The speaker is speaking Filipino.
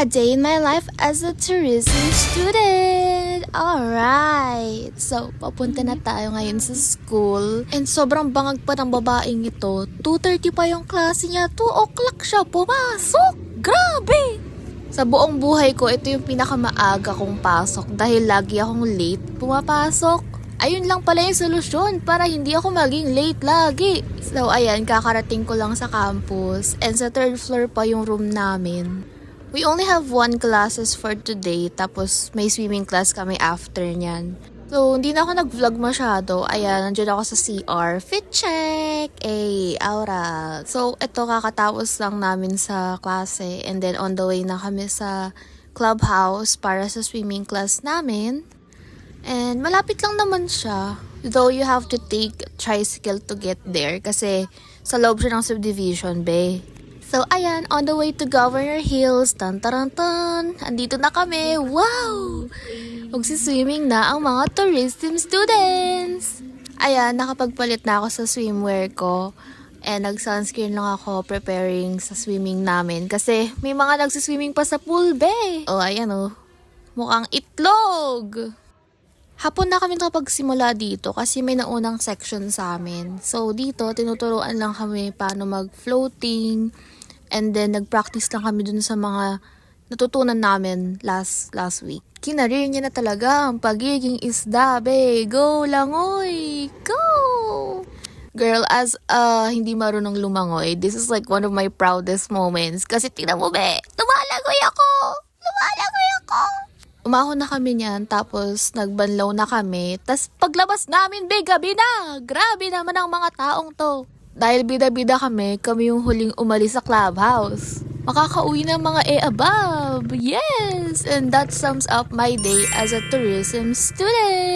A day in my life as a tourism student. Alright. So, papunta na tayo ngayon sa school. And sobrang bangag pa ng babaeng ito. 2:30 pa yung klase niya. 2 o'clock siya pumasok. Grabe! Sa buong buhay ko, ito yung pinakamaaga kong pasok. Dahil lagi akong late pumapasok. Ayun lang pala yung solusyon para hindi ako maging late lagi. So, ayan, kakarating ko lang sa campus. And sa 3rd floor pa yung room namin. We only have 1 classes for today, tapos may swimming class kami after nyan. So, hindi na ako nag-vlog masyado. Ayan, nandiyan ako sa CR. Fit check! Aura. So, ito kakatapos lang namin sa klase. And then, on the way na kami sa clubhouse para sa swimming class namin. And malapit lang naman siya. Though you have to take a tricycle to get there. Kasi sa loob siya ng subdivision, be. So, ayan, on the way to Governor Hills, tan-taran-tan, andito na kami, wow! Magsiswimming na ang mga tourism students! Ayan, nakapagpalit na ako sa swimwear ko, and nag-sunscreen lang ako preparing sa swimming namin, kasi may mga nagsiswimming pa sa pool, be! Oh, ayan oh, mukhang itlog! Hapon na kami nakapagsimula dito kasi may naunang section sa amin. So, dito, tinuturuan lang kami paano mag-floating. And then, nag-practice lang kami dun sa mga natutunan namin last week. Kinarir niya na talaga ang pagiging isda, be. Go, langoy! Go! Girl, as hindi marunong lumangoy, this is like one of my proudest moments. Kasi tingnan mo, be, lumalangoy ako! Lumalangoy ako! Umahon na kami niyan, tapos nagbanlaw na kami. Tapos paglabas namin, be, gabi na! Grabe naman ang mga taong to. Dahil bida-bida kami yung huling umalis sa clubhouse. Makakauwi ng mga above. Yes! And that sums up my day as a tourism student.